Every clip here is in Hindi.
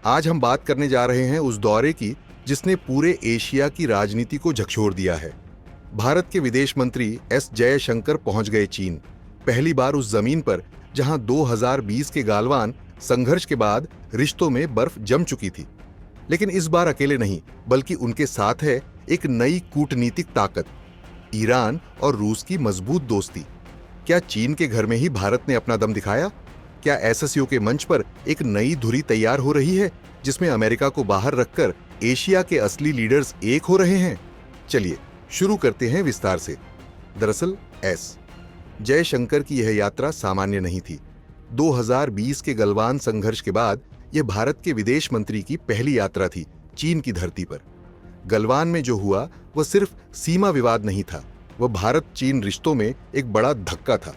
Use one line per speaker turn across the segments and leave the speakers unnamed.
आज हम बात करने जा रहे हैं उस दौरे की जिसने पूरे एशिया की राजनीति को झकझोर दिया है। भारत के विदेश मंत्री एस जयशंकर पहुंच गए चीन, पहली बार उस जमीन पर जहां 2020 के गालवान संघर्ष के बाद रिश्तों में बर्फ जम चुकी थी। लेकिन इस बार अकेले नहीं, बल्कि उनके साथ है एक नई कूटनीतिक ताकत, ईरान और रूस की मजबूत दोस्ती। क्या चीन के घर में ही भारत ने अपना दम दिखाया? क्या एससीओ के मंच पर एक नई धुरी तैयार हो रही है जिसमें अमेरिका को बाहर रखकर एशिया के असली लीडर्स एक हो रहे हैं? चलिए शुरू करते हैं विस्तार से। दरअसल एस जयशंकर की यह यात्रा सामान्य नहीं थी। 2020 के गलवान संघर्ष के बाद यह भारत के विदेश मंत्री की पहली यात्रा थी चीन की धरती पर। गलवान में जो हुआ वह सिर्फ सीमा विवाद नहीं था, वह भारत चीन रिश्तों में एक बड़ा धक्का था।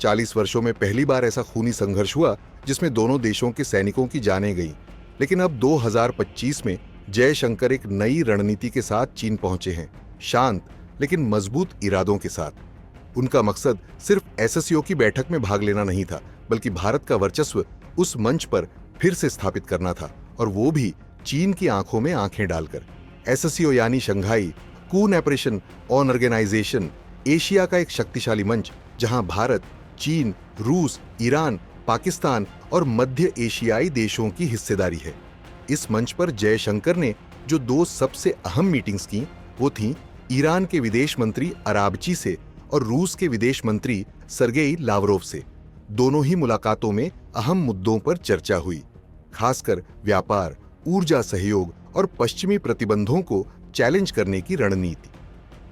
40 वर्षों में पहली बार ऐसा खूनी संघर्ष हुआ जिसमें दोनों देशों के सैनिकों की जानें गईं। लेकिन अब 2025 में जयशंकर एक नई रणनीति के साथ चीन पहुंचे हैं, शांत लेकिन मजबूत इरादों के साथ। उनका मकसद सिर्फ एससीओ की बैठक में भाग लेना नहीं था, बल्कि भारत का वर्चस्व उस मंच पर फिर से स्थापित करना था, और वो भी चीन की आंखों में आंखें डालकर। एससीओ यानी शंघाई कूनैपरेशन ऑर्गेनाइजेशन, एशिया का एक शक्तिशाली मंच जहां भारत, चीन, रूस, ईरान, पाकिस्तान और मध्य एशियाई देशों की हिस्सेदारी है। इस मंच पर जयशंकर ने जो दो सबसे अहम मीटिंग्स की वो थीं ईरान के विदेश मंत्री अरागची से और रूस के विदेश मंत्री सर्गेई लावरोव से। दोनों ही मुलाकातों में अहम मुद्दों पर चर्चा हुई, खासकर व्यापार, ऊर्जा सहयोग और पश्चिमी प्रतिबंधों को चैलेंज करने की रणनीति।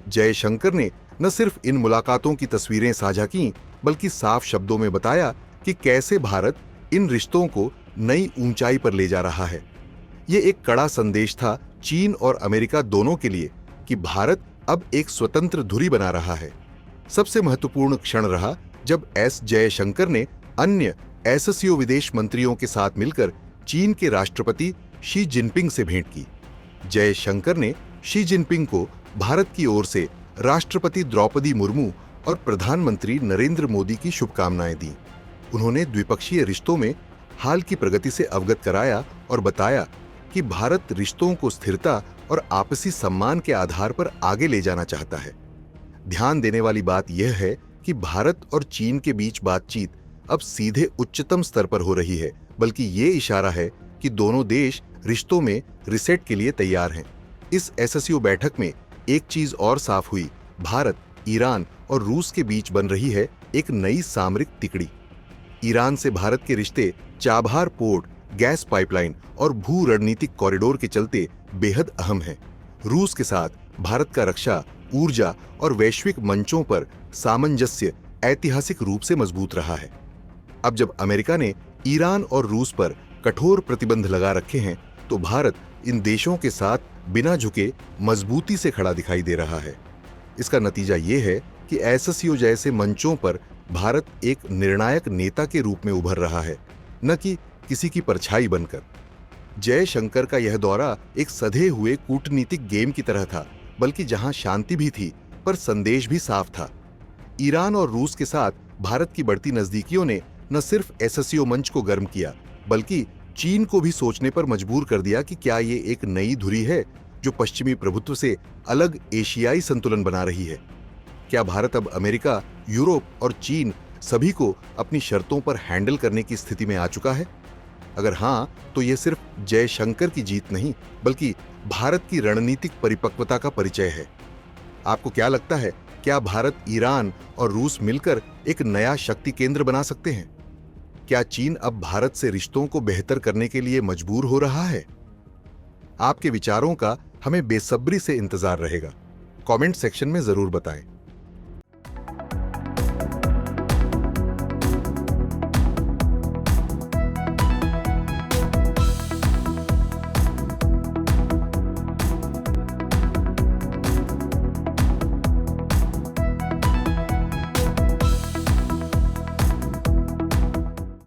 जयशंकर ने न सिर्फ इन मुलाकातों की तस्वीरें साझा की, बल्कि साफ शब्दों में बताया कि कैसे भारत इन रिश्तों को नई ऊंचाई पर ले जा रहा है। ये एक कड़ा संदेश था चीन और अमेरिका दोनों के लिए कि भारत अब एक स्वतंत्र धुरी बना रहा है। सबसे महत्वपूर्ण क्षण रहा जब एस जयशंकर ने अन्य एससीओ विदेश मंत्रियों के साथ मिलकर चीन के राष्ट्रपति शी जिनपिंग से भेंट की। जयशंकर ने शी जिनपिंग को भारत की ओर से राष्ट्रपति द्रौपदी मुर्मू और प्रधानमंत्री नरेंद्र मोदी की शुभकामनाएं दी। उन्होंने द्विपक्षीय रिश्तों में हाल की प्रगति से अवगत कराया और बताया कि भारत रिश्तों को स्थिरता और आपसी सम्मान के आधार पर आगे ले जाना चाहता है। ध्यान देने वाली बात यह है कि भारत और चीन के बीच बातचीत अब सीधे उच्चतम स्तर पर हो रही है, बल्कि ये इशारा है कि दोनों देश रिश्तों में रिसेट के लिए तैयार हैं। इस एससीओ बैठक में एक चीज और साफ हुई, भारत, ईरान और रूस के बीच बन रही है एक नई सामरिक तिकड़ी। ईरान से भारत के रिश्ते चाबहार पोर्ट, गैस पाइपलाइन और भू रणनीतिक कॉरिडोर के चलते बेहद अहम हैं। रूस के साथ भारत का रक्षा, ऊर्जा और वैश्विक मंचों पर सामंजस्य ऐतिहासिक रूप से मजबूत रहा है। अब जब अमेरिका ने ईरान और रूस पर कठोर प्रतिबंध लगा रखे हैं, तो भारत इन देशों के साथ बिना झुके मजबूती से खड़ा दिखाई दे रहा है। इसका नतीजा ये है कि एससीओ जैसे मंचों पर भारत एक निर्णायक नेता के रूप में उभर रहा है, न कि किसी की परछाई बनकर। जयशंकर का यह दौरा एक सधे हुए कूटनीतिक गेम की तरह था, बल्कि जहां शांति भी थी पर संदेश भी साफ था। ईरान और रूस के साथ भारत की बढ़ती नजदीकियों ने न सिर्फ एससीओ मंच को गर्म किया, बल्कि चीन को भी सोचने पर मजबूर कर दिया कि क्या ये एक नई धुरी है जो पश्चिमी प्रभुत्व से अलग एशियाई संतुलन बना रही है। क्या भारत अब अमेरिका, यूरोप और चीन सभी को अपनी शर्तों पर हैंडल करने की स्थिति में आ चुका है? अगर हां, तो यह सिर्फ जयशंकर की जीत नहीं, बल्कि भारत की रणनीतिक परिपक्वता का परिचय है। आपको क्या लगता है, क्या भारत, ईरान और रूस मिलकर एक नया शक्ति केंद्र बना सकते हैं? क्या चीन अब भारत से रिश्तों को बेहतर करने के लिए मजबूर हो रहा है? आपके विचारों का हमें बेसब्री से इंतजार रहेगा। कमेंट सेक्शन में जरूर बताएं।